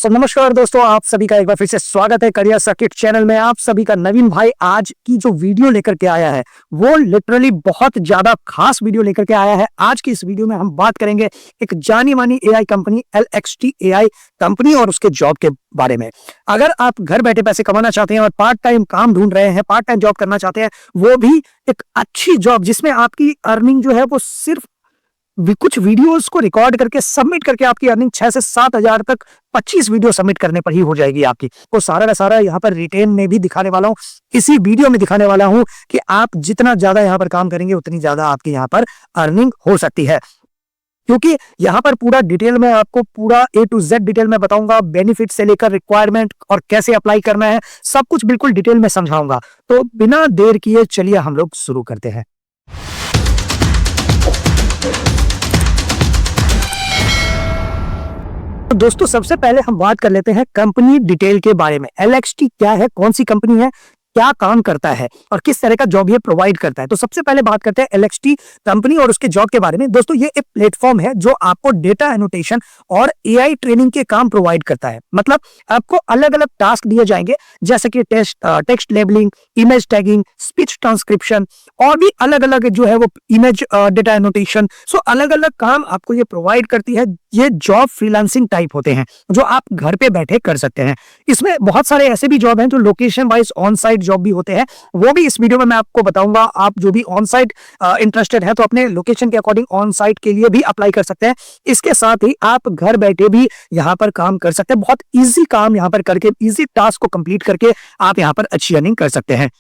नमस्कार दोस्तों, आप सभी का एक बार फिर से स्वागत है करियर सर्किट चैनल में। आप सभी का नवीन भाई आज की जो वीडियो लेकर के आया है वो लिटरली बहुत ज्यादा खास वीडियो लेकर के आया है। आज की इस वीडियो में हम बात करेंगे एक जानी मानी AI company LXT AI company और उसके जॉब के बारे में। अगर आप घर बैठे पैसे कमाना चाहते हैं और पार्ट टाइम काम ढूंढ रहे हैं, पार्ट टाइम जॉब करना चाहते हैं, वो भी एक अच्छी जॉब जिसमें आपकी अर्निंग जो है वो सिर्फ कुछ वीडियोस को रिकॉर्ड करके सबमिट करके आपकी अर्निंग 6 से 7 हजार तक 25 वीडियो सबमिट करने पर ही हो जाएगी आपकी। तो सारा का सारा यहाँ पर रिटेन में भी दिखाने वाला हूँ, इसी वीडियो में दिखाने वाला हूँ कि आप जितना ज्यादा यहाँ पर काम करेंगे उतनी ज्यादा आपकी यहाँ पर अर्निंग हो सकती है। क्योंकि यहाँ पर पूरा डिटेल में आपको पूरा A to Z डिटेल में बताऊंगा, बेनिफिट से लेकर रिक्वायरमेंट और कैसे अप्लाई करना है, सब कुछ बिल्कुल डिटेल में समझाऊंगा। तो बिना देर किए चलिए हम लोग शुरू करते हैं। तो दोस्तों सबसे पहले हम बात कर लेते हैं कंपनी डिटेल के बारे में। LXT क्या है, कौन सी कंपनी है, क्या काम करता है और किस तरह का जॉब ये प्रोवाइड करता है। तो सबसे पहले बात करते हैं LXT कंपनी और उसके जॉब के बारे में। दोस्तों ये एक प्लेटफॉर्म है जो आपको डेटा एनोटेशन और AI ट्रेनिंग के काम प्रोवाइड करता है। मतलब आपको अलग अलग टास्क दिए जाएंगे जैसे कि text labelling, image tagging, speech transcription और भी अलग अलग जो है वो इमेज डेटा एनोटेशन। सो अलग अलग काम आपको ये प्रोवाइड करती है। ये जॉब फ्रीलांसिंग टाइप होते हैं जो आप घर पे बैठे कर सकते हैं। इसमें बहुत सारे ऐसे भी जॉब हैं जो location wise on site job भी होते हैं, वो भी इस वीडियो में मैं आपको बताऊंगा। आप जो भी ऑन साइट इंटरेस्टेड है तो अपने लोकेशन के अकॉर्डिंग ऑन साइट के लिए भी अप्लाई कर सकते हैं। इसके साथ ही आप घर बैठे भी यहाँ पर काम कर सकते हैं। बहुत इजी काम यहाँ पर करके, इजी टास्क को कंप्लीट करके आप यहाँ पर अच्छी अर्निंग कर सकते हैं।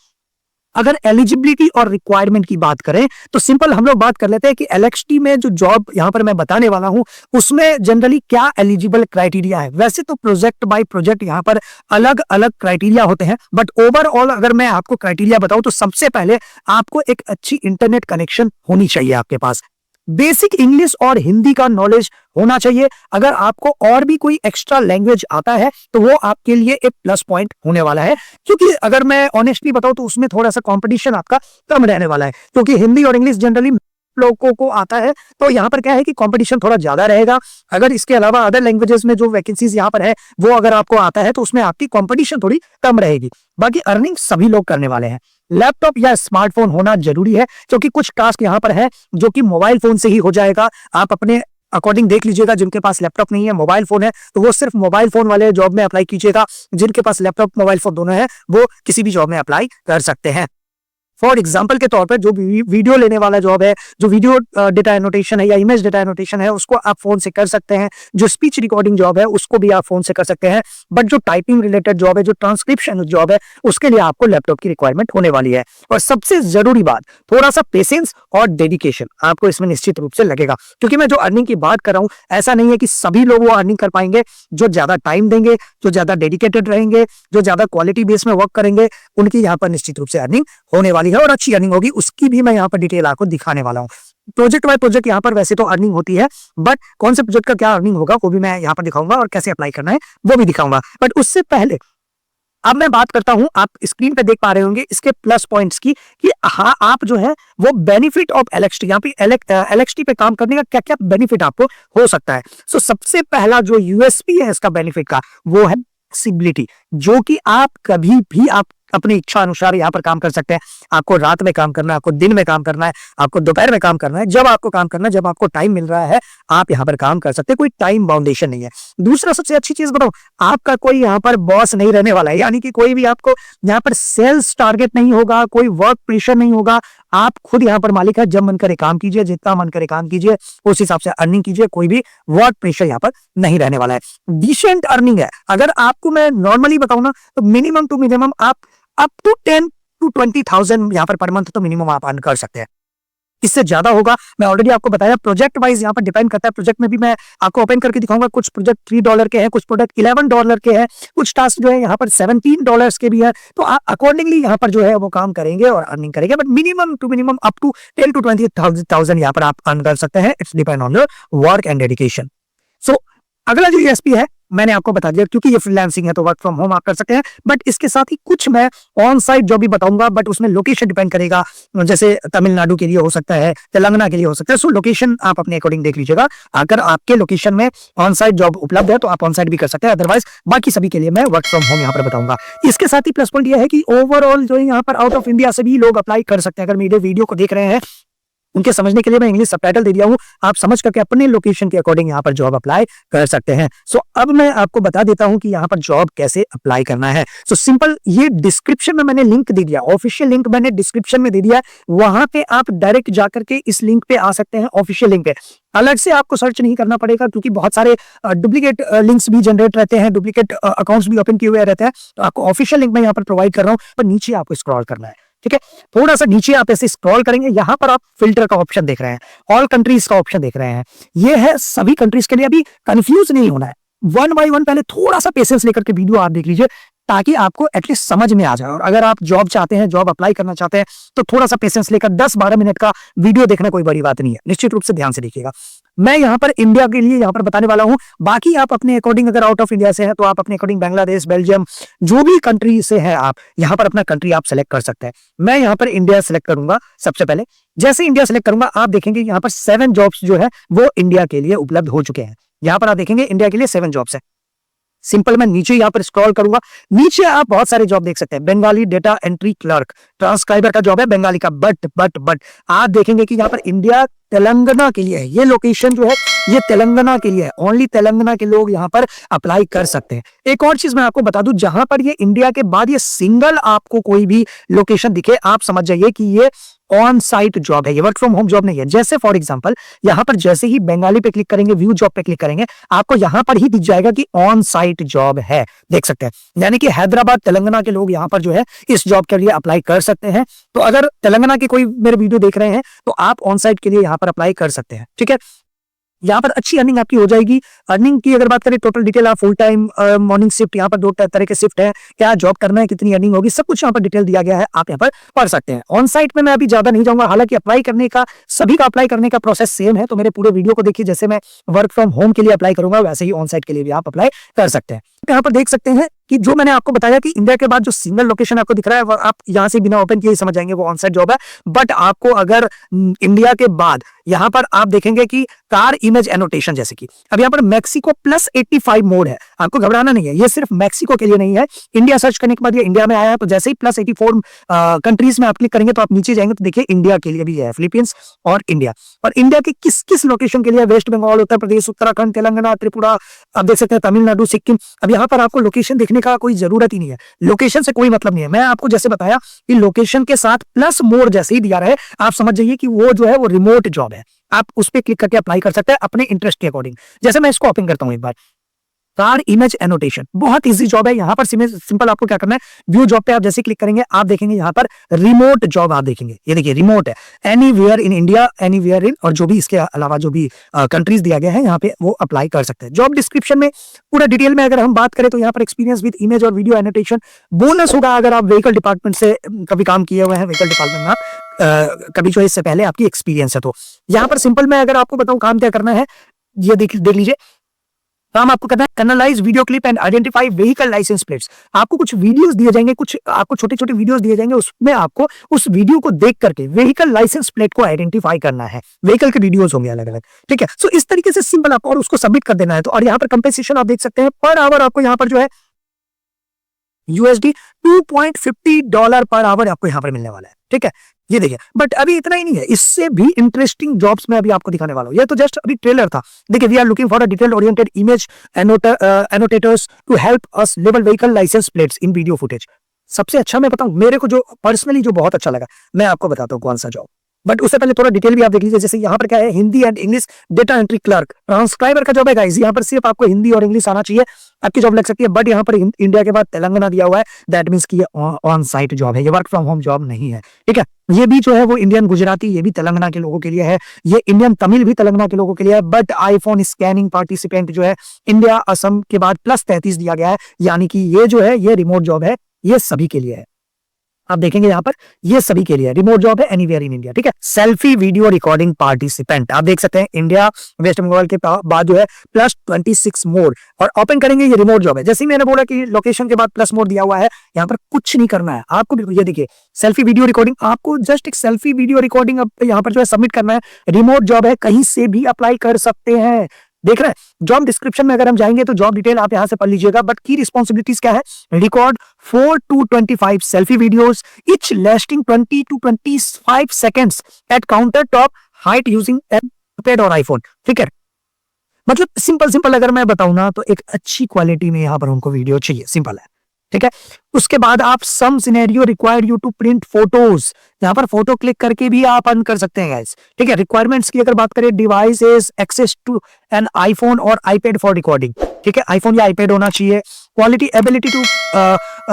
अगर एलिजिबिलिटी और रिक्वायरमेंट की बात करें तो सिंपल हम लोग बात कर लेते हैं कि LXT में जो जॉब यहाँ पर मैं बताने वाला हूं उसमें जनरली क्या एलिजिबल क्राइटेरिया है। वैसे तो प्रोजेक्ट बाय प्रोजेक्ट यहाँ पर अलग अलग क्राइटेरिया होते हैं, बट ओवरऑल अगर मैं आपको क्राइटेरिया बताऊं तो सबसे पहले आपको एक अच्छी इंटरनेट कनेक्शन होनी चाहिए आपके पास। बेसिक इंग्लिश और हिंदी का नॉलेज होना चाहिए। अगर आपको और भी कोई एक्स्ट्रा लैंग्वेज आता है तो वो आपके लिए एक प्लस पॉइंट होने वाला है, क्योंकि अगर मैं ऑनेस्टली बताऊं तो उसमें थोड़ा सा कंपटीशन आपका कम रहने वाला है। क्योंकि हिंदी और इंग्लिश जनरली लोगों को आता है तो यहाँ पर क्या है कि कंपटीशन थोड़ा ज्यादा रहेगा। अगर इसके अलावा अदर लैंग्वेजेस में जो वैकेंसीज यहाँ पर है वो अगर आपको आता है तो उसमें आपकी कंपटीशन थोड़ी कम रहेगी। बाकी अर्निंग सभी लोग करने वाले हैं। लैपटॉप या स्मार्टफोन होना जरूरी है क्योंकि कुछ टास्क यहाँ पर है जो कि मोबाइल फोन से ही हो जाएगा। आप अपने अकॉर्डिंग देख लीजिएगा, जिनके पास लैपटॉप नहीं है मोबाइल फोन है तो वो सिर्फ मोबाइल फोन वाले जॉब में अप्लाई कीजिएगा। जिनके पास लैपटॉप मोबाइल फोन दोनों है वो किसी भी जॉब में अप्लाई कर सकते हैं। फॉर एग्जाम्पल के तौर पर जो वीडियो लेने वाला जॉब है, जो वीडियो डेटा एनोटेशन है या इमेज डेटा एनोटेशन है, उसको आप फोन से कर सकते हैं। जो स्पीच रिकॉर्डिंग जॉब है उसको भी आप फोन से कर सकते हैं। बट जो टाइपिंग रिलेटेड जॉब है, जो ट्रांसक्रिप्शन जॉब है, उसके लिए आपको लैपटॉप की रिक्वायरमेंट होने वाली है। और सबसे जरूरी बात, थोड़ा सा पेशेंस और डेडिकेशन आपको इसमें निश्चित रूप से लगेगा। क्योंकि मैं जो अर्निंग की बात कर रहा हूँ ऐसा नहीं है कि सभी लोग वो अर्निंग कर पाएंगे। जो ज्यादा टाइम देंगे, जो ज्यादा डेडिकेटेड रहेंगे, जो ज्यादा क्वालिटी बेस में वर्क करेंगे, उनकी यहाँ पर निश्चित रूप से अर्निंग होने वाली है और अच्छी अर्निंग होगी। उसकी भी मैं यहाँ पर डिटेल आपको दिखाने वाला हूँ। प्रोजेक्ट बाय प्रोजेक्ट यहाँ पर वैसे तो अर्निंग होती है, बट कौन से प्रोजेक्ट का क्या अर्निंग होगा वो भी मैं यहाँ पर दिखाऊंगा और कैसे अप्लाई करना है वो भी दिखाऊंगा। बट उससे पहले अब मैं बात करता हूं, आप स्क्रीन पे देख पा रहे होंगे इसके प्लस पॉइंट्स की कि हाँ आप जो है वो बेनिफिट ऑफ LXT, यहाँ पे LXT पे काम करने का क्या क्या बेनिफिट आपको हो सकता है। सो सबसे पहला जो USP है इसका बेनिफिट का वो है फ्लेक्सिबिलिटी, जो कि आप कभी भी आप अपनी इच्छा अनुसार यहाँ पर काम कर सकते हैं। आपको रात में काम करना है, आपको दिन में काम करना है, आपको दोपहर में काम करना है, जब आपको काम करना है, जब आपको टाइम मिल रहा है आप यहाँ पर काम कर सकते हैं। कोई टाइम बाउंडेशन नहीं है। दूसरा सबसे अच्छी चीज बताऊं, आपका कोई यहाँ पर बॉस नहीं रहने वाला है, यानी कि कोई भी आपको यहाँ पर सेल्स टारगेट नहीं होगा, कोई वर्क प्रेशर नहीं होगा। आप खुद यहाँ पर मालिक है। जब मन करे काम कीजिए, जितना मन करे काम कीजिए, उस हिसाब से अर्निंग कीजिए। कोई भी वर्क प्रेशर यहाँ पर नहीं रहने वाला है। डिसेंट अर्निंग है। अगर आपको मैं नॉर्मली बताऊं ना तो मिनिमम टू मिनिमम आप अप टू 10 to 20,000 यहाँ पर मंथ तो मिनिमम आप अर्न कर सकते हैं। इससे ज्यादा होगा मैं ऑलरेडी आपको बताया। प्रोजेक्ट वाइज यहाँ पर डिपेंड करता है। प्रोजेक्ट में भी मैं आपको ओपन करके दिखाऊंगा। कुछ प्रोजेक्ट $3 के हैं, कुछ प्रोजेक्ट $11 के हैं, कुछ टास्क जो है यहाँ पर $17 के भी है। तो आप अकॉर्डिंगली यहाँ पर जो है वो काम करेंगे और अर्निंग करेंगे। But minimum to minimum up to 10 to 20,000 यहाँ पर आप अर्न कर सकते हैं। It's depend on your work and dedication. So अगला जो USP है मैंने आपको बता दिया, क्योंकि ये फ्रीलांसिंग है तो वर्क फ्रॉम होम आप कर सकते हैं। बट इसके साथ ही कुछ मैं ऑन साइट जॉब भी बताऊंगा, बट उसमें लोकेशन डिपेंड करेगा। जैसे तमिलनाडु के लिए हो सकता है, तेलंगाना के लिए हो सकता है। सो लोकेशन आप अपने अकॉर्डिंग देख लीजिएगा। अगर आपके लोकेशन में ऑन साइट जॉब उपलब्ध है तो आप ऑन साइट भी कर सकते हैं, अदरवाइज बाकी सभी के लिए मैं वर्क फ्रॉम होम यहाँ पर बताऊंगा। इसके साथ ही प्लस पॉइंट यह है कि ओवरऑल जो है यहाँ पर आउट ऑफ इंडिया से भी लोग अप्लाई कर सकते हैं। अगर मेरे वीडियो को देख रहे हैं, उनके समझने के लिए मैं इंग्लिश सबटाइटल दे दिया हूं, आप समझ करके अपने लोकेशन के अकॉर्डिंग यहाँ पर जॉब अप्लाई कर सकते हैं। सो अब मैं आपको बता देता हूं कि यहाँ पर जॉब कैसे अप्लाई करना है। सो सिंपल, ये डिस्क्रिप्शन में मैंने लिंक दे दिया, ऑफिशियल लिंक मैंने डिस्क्रिप्शन में दे दिया, वहां पे आप डायरेक्ट जाकर के इस लिंक पे आ सकते हैं, ऑफिशियल लिंक पे। अलग से आपको सर्च नहीं करना पड़ेगा, क्योंकि बहुत सारे डुप्लीकेट लिंक्स भी जनरेट रहते हैं, डुप्लीकेट अकाउंट्स भी ओपन किए हुए रहते हैं। तो आपको ऑफिशियल लिंक मैं यहाँ पर प्रोवाइड कर रहा हूँ, पर नीचे आपको स्क्रॉल करना है। ठीक है, थोड़ा सा नीचे आप ऐसे स्क्रॉल करेंगे, यहां पर आप फिल्टर का ऑप्शन देख रहे हैं, ऑल कंट्रीज का ऑप्शन देख रहे हैं। ये है सभी कंट्रीज के लिए। अभी कंफ्यूज नहीं होना है, वन बाय वन पहले थोड़ा सा पेशेंस लेकर के वीडियो आप देख लीजिए, ताकि आपको एटलीस्ट समझ में आ जाए। और अगर आप जॉब चाहते हैं, जॉब अप्लाई करना चाहते हैं, तो थोड़ा सा पेशेंस लेकर 10-12 मिनट का वीडियो देखना कोई बड़ी बात नहीं है। निश्चित रूप से ध्यान से देखिएगा। मैं यहाँ पर इंडिया के लिए यहाँ पर बताने वाला हूँ, बाकी आप अपने अकॉर्डिंग, अगर आउट ऑफ इंडिया से है तो आप अपने अकॉर्डिंग बांग्लादेश, बेल्जियम, जो भी कंट्री से है आप यहाँ पर अपना कंट्री आप सेलेक्ट कर सकते हैं। मैं यहाँ पर इंडिया सेलेक्ट करूंगा सबसे पहले। जैसे इंडिया सेलेक्ट करूंगा, आप देखेंगे यहाँ पर 7 जॉब्स जो है वो इंडिया के लिए उपलब्ध हो चुके हैं। यहाँ पर आप देखेंगे इंडिया के लिए 7 जॉब्स है। सिंपल, मैं नीचे यहाँ पर स्क्रॉल करूंगा, नीचे आप बहुत सारे जॉब देख सकते हैं। Bengali data entry clerk, transcriber का जॉब है बंगाली का। बट आप देखेंगे कि यहाँ पर इंडिया तेलंगाना के लिए है। ये लोकेशन जो है ये तेलंगाना के लिए है, ओनली तेलंगाना के लोग यहाँ पर अप्लाई कर सकते हैं। एक और चीज मैं आपको बता दूं, जहां पर ये इंडिया के बाद ये सिंगल आपको कोई भी लोकेशन दिखे, आप समझ जाइए कि ये ऑन साइट जॉब है, ये वर्क फ्रॉम होम जॉब नहीं है। जैसे फॉर एग्जांपल, यहां पर जैसे ही बंगाली पे क्लिक करेंगे, व्यू जॉब पे क्लिक करेंगे, आपको यहां पर ही दिख जाएगा कि ऑन साइट जॉब है, देख सकते हैं। यानी कि हैदराबाद, तेलंगाना के लोग यहां पर जो है इस जॉब के लिए अप्लाई कर सकते हैं। तो अगर तेलंगाना के कोई मेरे वीडियो देख रहे हैं तो आप ऑन साइट के लिए यहां पर अप्लाई कर सकते हैं। ठीक है, यहाँ पर अच्छी अर्निंग आपकी हो जाएगी। अर्निंग की अगर बात करें, टोटल डिटेल, आप फुल टाइम, मॉर्निंग शिफ्ट, यहाँ पर 2 तरह के शिफ्ट है, क्या जॉब करना है, कितनी अर्निंग होगी, सब कुछ यहाँ पर डिटेल दिया गया है, आप यहाँ पर पढ़ सकते हैं। ऑन साइट में मैं अभी ज्यादा नहीं जाऊंगा, हालांकि अप्लाई करने का, सभी का अप्लाई करने का प्रोसेस सेम है। तो मेरे पूरे वीडियो को देखिए, जैसे मैं वर्क फ्रॉम होम के लिए अप्लाई करूंगा, वैसे ही ऑन साइट के लिए भी आप अप्लाई कर सकते हैं। यहाँ पर देख सकते हैं कि जो मैंने आपको बताया कि इंडिया के बाद जो सिंगल लोकेशन आपको दिख रहा है, वो आप यहाँ से बिना ओपन किए ही समझ जाएंगे वो ऑन साइट जॉब है। बट आपको अगर इंडिया के बाद यहाँ पर आप देखेंगे कि कार इमेज एनोटेशन, जैसे कि अब यहाँ पर मैक्सिको +85 मोड है, आपको घबराना नहीं है, ये सिर्फ मैक्सिको के लिए नहीं है। इंडिया सर्च करने के बाद ये इंडिया में आया है, तो जैसे ही +84 कंट्रीज में आप क्लिक करेंगे तो आप नीचे जाएंगे तो देखिए इंडिया के लिए भी है, फिलीपींस और इंडिया। और इंडिया के किस किस लोकेशन के लिए, वेस्ट बंगाल, उत्तर प्रदेश, उत्तराखंड, तेलंगाना, त्रिपुरा, आप देख सकते हैं तमिलनाडु, सिक्किम। अब यहाँ पर आपको लोकेशन देखने का कोई जरूरत ही नहीं है, लोकेशन से कोई मतलब नहीं है। मैं आपको जैसे बताया कि लोकेशन के साथ प्लस मोर जैसे ही दिया रहे, आप समझ जाइए कि वो जो है वो रिमोट जॉब है। आप उस पर क्लिक करके अप्लाई कर सकते हैं अपने इंटरेस्ट के अकॉर्डिंग। जैसे मैं इसको ओपन करता हूं एक बार, कार इमेज एनोटेशन, बहुत इजी जॉब है। यहाँ पर सिंपल आपको क्या करना है, व्यू जॉब पे आप जैसे क्लिक करेंगे, आप देखेंगे यहाँ पर रिमोट जॉब, आप देखेंगे ये देखिए रिमोट है, anywhere in India, anywhere in, और जो भी इसके अलावा जो भी कंट्रीज दिया गया है यहाँ पे वो अप्लाई कर सकते हैं। जॉब डिस्क्रिप्शन में पूरा डिटेल में अगर हम बात करें तो यहाँ पर एक्सपीरियंस विद इमेज और वीडियो एनोटेशन बोनस होगा अगर आप व्हीकल डिपार्टमेंट से कभी काम किए हुए हैं, व्हीकल डिपार्टमेंट में आप कभी जो इससे पहले आपकी एक्सपीरियंस है। तो यहाँ पर सिंपल मैं अगर आपको बताऊं काम क्या करना है, ये देख लीजिए, काम आपको करना है canalise video clip and identify vehicle licence plates. आपको कुछ वीडियोस दिए जाएंगे, कुछ आपको छोटे छोटे वीडियोस दिए जाएंगे, उसमें आपको उस वीडियो को देख करके व्हीकल लाइसेंस प्लेट को आइडेंटिफाई करना है। व्हीकल के वीडियोस होंगे अलग अलग, ठीक है। सो इस तरीके से सिंपल आपको, और उसको सबमिट कर देना है। तो और यहाँ पर कंपेंसेशन आप देख सकते हैं, पर आवर आपको यहाँ पर जो है USD $2.50 पर आवर आपको यहाँ पर मिलने वाला है, ठीक है। ये देखिए, बट अभी इतना ही नहीं है, इससे भी इंटरेस्टिंग जॉब्स में अभी आपको दिखाने वाला हूं। ये तो जस्ट अभी ट्रेलर था। देखिए, we are looking for a detail oriented image annotators to help us label vehicle licence plates in video footage. सबसे अच्छा मैं बताऊं, मेरे को जो पर्सनली जो बहुत अच्छा लगा, मैं आपको बताता हूँ कौन सा जॉब। बट उससे पहले थोड़ा डिटेल भी आप देख लीजिए। जैसे यहाँ पर क्या है, Hindi and English data entry clerk, transcriber का जॉब है गाइस। यहाँ पर सिर्फ आपको हिंदी और इंग्लिश आना चाहिए, आपकी जॉब लग सकती है। बट यहाँ पर इंडिया के बाद तेलंगाना दिया हुआ है, दैट मींस कि ये ऑन साइट जॉब है, ये वर्क फ्रॉम होम जॉब नहीं है, ठीक है। ये भी जो है वो इंडियन गुजराती, ये भी तेलंगाना के लोगों के लिए है, ये इंडियन तमिल भी तेलंगाना के लोगों के लिए है। बट आईफोन स्कैनिंग पार्टिसिपेंट जो है इंडिया असम के बाद +33 दिया गया है, यानी कि ये जो है ये रिमोट जॉब है, ये सभी के लिए है। आप देखेंगे यहाँ पर ये सभी के लिए रिमोट जॉब है एनीवेयर इन इंडिया, ठीक है। सेल्फी वीडियो रिकॉर्डिंग पार्टिसिपेंट आप देख सकते हैं इंडिया वेस्ट बंगाल के बाद जो है +26 मोर, और ओपन करेंगे ये रिमोट जॉब है। जैसे ही मैंने बोला कि लोकेशन के बाद प्लस मोर दिया हुआ है, यहाँ पर कुछ नहीं करना है आपको। ये देखिए सेल्फी वीडियो रिकॉर्डिंग, आपको जस्ट एक सेल्फी वीडियो रिकॉर्डिंग यहाँ पर जो है सबमिट करना है। रिमोट जॉब है, कहीं से भी अप्लाई कर सकते हैं। देख रहे हैं जॉब डिस्क्रिप्शन में अगर हम जाएंगे तो जॉब डिटेल आप यहां से पढ़ लीजिएगा, बट की रिस्पॉन्सिबिलिटीज क्या है? Record 4 to 25 selfie videos each lasting 20 to 25 seconds at counter top height using iPad और iPhone, ठीक है। मतलब सिंपल अगर मैं बताऊं ना तो एक अच्छी क्वालिटी में यहाँ पर हमको वीडियो चाहिए, सिंपल है, ठीक है। उसके बाद आप some scenario required you to print photos, यहाँ पर फोटो क्लिक करके भी आप अर्न कर सकते हैं गाइस, ठीक है। रिक्वायरमेंट्स की अगर बात करें, device is access to an iPhone और आईपैड फॉर रिकॉर्डिंग, ठीक है। आईफोन या आईपैड होना चाहिए। Quality ability to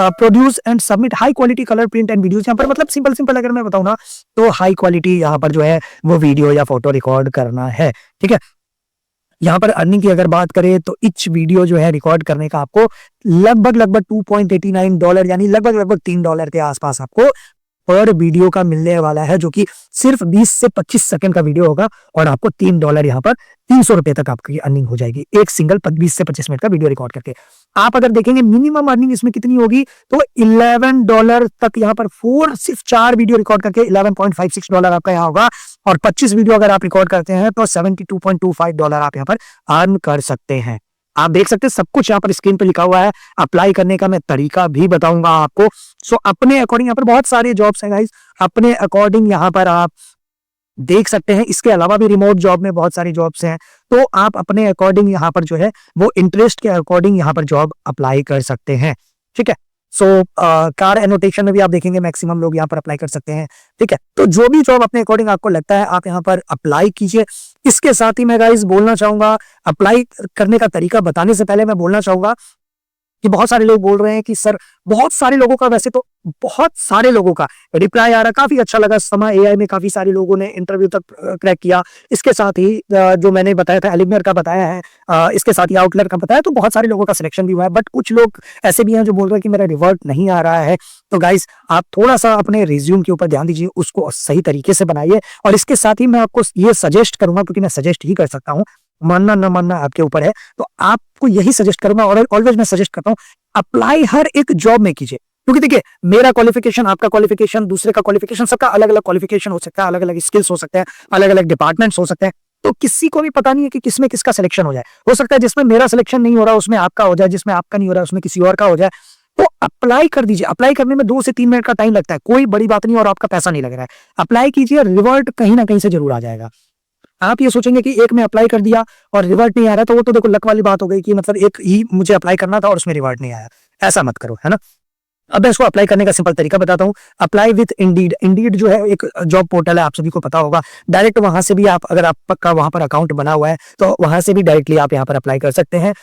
produce and submit high quality colour print and videos, यहाँ पर मतलब सिंपल अगर मैं बताऊं ना तो हाई क्वालिटी यहाँ पर जो है वो वीडियो या फोटो रिकॉर्ड करना है, ठीक है। यहाँ पर अर्निंग की अगर बात करें तो इच वीडियो जो है रिकॉर्ड करने का आपको लगभग $2.89 यानी लगभग $3 के आसपास आपको पर वीडियो का मिलने वाला है, जो कि सिर्फ 20 से 25 सेकंड का वीडियो होगा और आपको $3 यहाँ पर 300 रुपए तक आपकी अर्निंग हो जाएगी एक सिंगल 20 से 25 मिनट का वीडियो रिकॉर्ड करके। आप अगर देखेंगे मिनिमम अर्निंग इसमें कितनी होगी तो $11 तक, यहाँ पर सिर्फ 4 वीडियो रिकॉर्ड करके $11.56 आपका यहाँ होगा, और 25 वीडियो अगर आप रिकॉर्ड करते हैं तो $72.25 आप यहाँ पर अर्न कर सकते हैं। आप देख सकते हैं सब कुछ यहाँ पर स्क्रीन पे लिखा हुआ है। अप्लाई करने का मैं तरीका भी बताऊंगा आपको। सो अपने अकॉर्डिंग यहाँ पर बहुत सारे जॉब्स हैं गाइस, अपने अकॉर्डिंग यहाँ पर आप देख सकते हैं। इसके अलावा भी रिमोट जॉब में बहुत सारी जॉब्स हैं, तो आप अपने अकॉर्डिंग यहाँ पर जो है वो इंटरेस्ट के अकॉर्डिंग यहाँ पर जॉब अप्लाई कर सकते हैं, ठीक है। सो कार एनोटेशन में भी आप देखेंगे मैक्सिमम लोग यहाँ पर अप्लाई कर सकते हैं, ठीक है। तो जो भी जॉब अपने अकॉर्डिंग आपको लगता है आप यहाँ पर अप्लाई कीजिए। इसके साथ ही मैं गाइस बोलना चाहूंगा, अप्लाई करने का तरीका बताने से पहले मैं बोलना चाहूंगा कि बहुत सारे लोग बोल रहे हैं कि सर, बहुत सारे लोगों का, वैसे तो बहुत सारे लोगों का रिप्लाई आ रहा, काफी अच्छा लगा। समय एआई में काफी सारे लोगों ने इंटरव्यू तक क्रैक किया। इसके साथ ही जो मैंने बताया था एलिमियर का बताया है, इसके साथ ही आउटलर का बताया, तो बहुत सारे लोगों का सिलेक्शन भी हुआ है। बट कुछ लोग ऐसे भी हैं जो बोल रहे हैं कि मेरा रिवर्ट नहीं आ रहा है। तो गाइस आप थोड़ा सा अपने रिज्यूम के ऊपर ध्यान दीजिए, उसको सही तरीके से बनाइए। और इसके साथ ही मैं आपको ये सजेस्ट करूंगा, क्योंकि मैं सजेस्ट ही कर सकता हूँ, मानना न मानना आपके ऊपर है, तो आपको यही सजेस्ट करूंगा और ऑलवेज मैं सजेस्ट करता हूँ अप्लाई हर एक जॉब में कीजिए। क्योंकि देखिए मेरा क्वालिफिकेशन, आपका क्वालिफिकेशन, दूसरे का क्वालिफिकेशन, सबका अलग अलग क्वालिफिकेशन हो सकता है, अलग अलग स्किल्स हो सकते हैं, अलग अलग डिपार्टमेंट्स हो सकते हैं। तो किसी को भी पता नहीं है कि किसमें किसका सिलेक्शन हो जाए। हो सकता है जिसमें मेरा सिलेक्शन नहीं हो रहा उसमें आपका हो जाए, जिसमें आपका नहीं हो रहा उसमें किसी और का हो जाए। तो अप्लाई कर दीजिए। अप्लाई करने में 2 से 3 मिनट का टाइम लगता है, कोई बड़ी बात नहीं, और आपका पैसा नहीं लग रहा है। अप्लाई कीजिए, रिवर्ट कहीं ना कहीं से जरूर आ जाएगा। आप ये सोचेंगे कि एक में अप्लाई कर दिया और रिवर्ट नहीं आ रहा, तो वो तो देखो लक वाली बात हो गई कि मतलब एक ही मुझे अप्लाई करना था और उसमें रिवर्ट नहीं आया। ऐसा मत करो, है ना। अब मैं इसको अप्लाई करने का सिंपल तरीका बताता हूँ। Apply with Indeed. इंडीड जो है एक जॉब पोर्टल है, आप सभी को पता होगा। डायरेक्ट वहां से भी आप, अगर आपका वहां पर अकाउंट बना हुआ है तो वहां से भी डायरेक्टली आप यहाँ पर अप्लाई कर सकते हैं।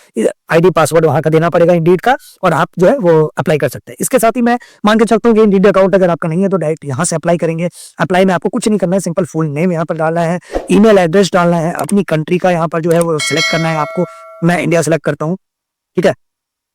आईडी पासवर्ड वहां का देना पड़ेगा इंडीड का, और आप जो है वो अप्लाई कर सकते हैं। इसके साथ ही मैं मान के चलता हूँ कि इंडीड अकाउंट अगर आपका नहीं है तो डायरेक्ट यहाँ से अप्लाई करेंगे। अप्लाई में आपको कुछ नहीं करना है, सिंपल फुल नेम यहाँ पर डालना है, ईमेल एड्रेस डालना है, अपनी कंट्री का यहाँ पर जो है वो सिलेक्ट करना है आपको। मैं इंडिया सेलेक्ट करता हूँ, ठीक है।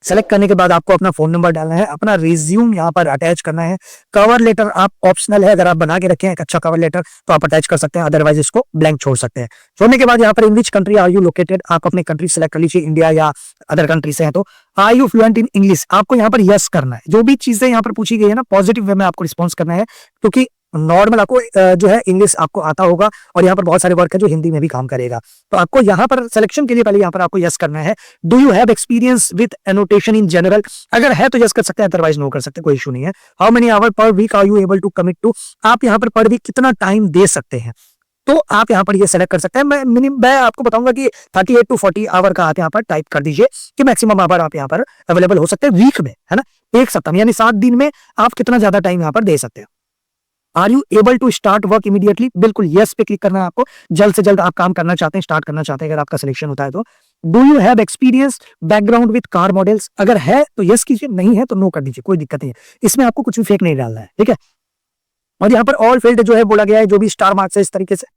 सेलेक्ट करने के बाद आपको अपना फोन नंबर डालना है, अपना रिज्यूम यहाँ पर अटैच करना है। कवर लेटर आप ऑप्शनल है, अगर आप बना के रखे हैं एक अच्छा कवर लेटर तो आप अटैच कर सकते हैं, अदरवाइज इसको ब्लैंक छोड़ सकते हैं। छोड़ने के बाद यहाँ पर in which country are you located, आप अपने कंट्री सेलेक्ट कर लीजिए, इंडिया या अदर कंट्री से है तो। Are you fluent in English, आपको यहाँ पर यस करना है। जो भी चीजें यहाँ पर पूछी गई है ना, पॉजिटिव वे में आपको रिस्पॉन्स करना है, क्योंकि नॉर्मल आपको जो है इंग्लिश आपको आता होगा, और यहाँ पर बहुत सारे वर्क है जो हिंदी में भी काम करेगा। तो आपको यहाँ पर सिलेक्शन के लिए पहले यहाँ पर आपको यस करना है। Do you have experience with annotation in general, अगर है तो यस कर सकते हैं, अदरवाइज नो कर सकते हैं, कोई इशू नहीं है। How many hour per week are you able to commit to, आप यहाँ पर वीक कितना टाइम दे सकते हैं, तो आप यहाँ पर ये सेलेक्ट कर सकते हैं। मैं आपको बताऊंगा कि 38 to 40 आवर का आप यहाँ पर टाइप कर दीजिए कि मैक्सिमम आवर आप यहाँ पर अवेलेबल हो सकते हैं वीक में, है ना। एक सप्ताह में यानी 7 दिन में आप कितना ज्यादा टाइम यहाँ पर दे सकते हैं। Are you able to start work immediately, बिल्कुल यस पे क्लिक करना है आपको। जल्द से जल्द आप काम करना चाहते हैं, स्टार्ट करना चाहते हैं अगर आपका सिलेक्शन होता है तो। Do you have experience background with car models, अगर है तो यस कीजिए, नहीं है तो नो कर दीजिए, कोई दिक्कत नहीं है। इसमें आपको कुछ भी फेक नहीं डालना है, ठीक है। और यहाँ पर ऑल फील्ड जो है बोला गया है, जो भी स्टार मार्क्स है इस तरीके से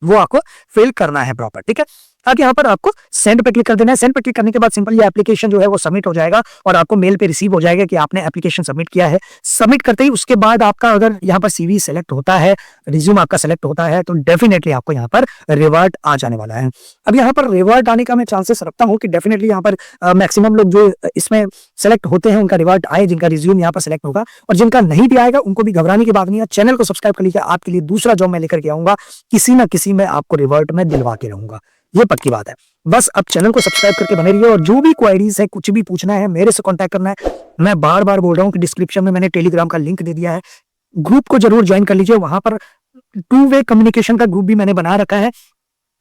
वो आपको फिल करना है प्रॉपर, ठीक है। ताकि यहाँ पर आपको सेंड पे क्लिक कर देना है। सेंड पे क्लिक करने के बाद सिंपल ये एप्लीकेशन जो है वो सबमिट हो जाएगा और आपको मेल पे रिसीव हो जाएगा कि आपने एप्लीकेशन सबमिट किया है। सबमिट करते ही उसके बाद आपका अगर यहाँ पर सीवी सेलेक्ट होता है, रिज्यूम आपका सेलेक्ट होता है, तो डेफिनेटली आपको यहाँ पर रिवर्ट आ जाने वाला है। अब यहाँ पर रिवर्ट आने का मैं चांसेस रखता हूँ कि डेफिनेटली यहाँ पर मैक्सिमम लोग जो इसमें सेलेक्ट होते हैं उनका रिवर्ट आए, जिनका रिज्यूम यहाँ पर सेलेक्ट होगा। और जिनका नहीं भी आएगा उनको भी घबराने की बात नहीं है। चैनल को सब्सक्राइब कर लीजिए, आपके लिए दूसरा जॉब मैं लेकर के आऊंगा, किसी ना किसी में आपको रिवर्ट में दिलवा के रहूंगा, ये पक्की बात है। बस अब चैनल को सब्सक्राइब करके बने रहिए और जो भी क्वेरीज है, कुछ भी पूछना है, मेरे से कांटेक्ट करना है। मैं बार बार बोल रहा हूँ कि डिस्क्रिप्शन में मैंने टेलीग्राम का लिंक दे दिया है, ग्रुप को जरूर ज्वाइन कर लीजिए। वहां पर 2 वे कम्युनिकेशन का ग्रुप भी मैंने बना रखा है।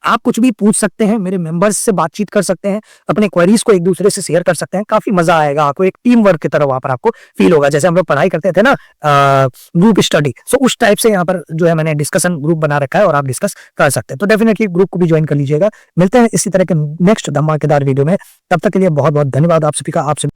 आप कुछ भी पूछ सकते हैं, मेरे मेंबर्स से बातचीत कर सकते हैं, अपने क्वेरीज को एक दूसरे से शेयर कर सकते हैं। काफी मजा आएगा आपको, एक टीम वर्क की तरह वहां पर आपको फील होगा, जैसे हम लोग पढ़ाई करते थे ना ग्रुप स्टडी। सो उस टाइप से यहाँ पर जो है मैंने डिस्कशन ग्रुप बना रखा है और आप डिस्कस कर सकते हैं। तो डेफिनेटली ग्रुप को भी ज्वाइन कर लीजिएगा। मिलते हैं इसी तरह के नेक्स्ट धमाकेदार वीडियो में, तब तक के लिए बहुत बहुत धन्यवाद आप सभी का। आपसे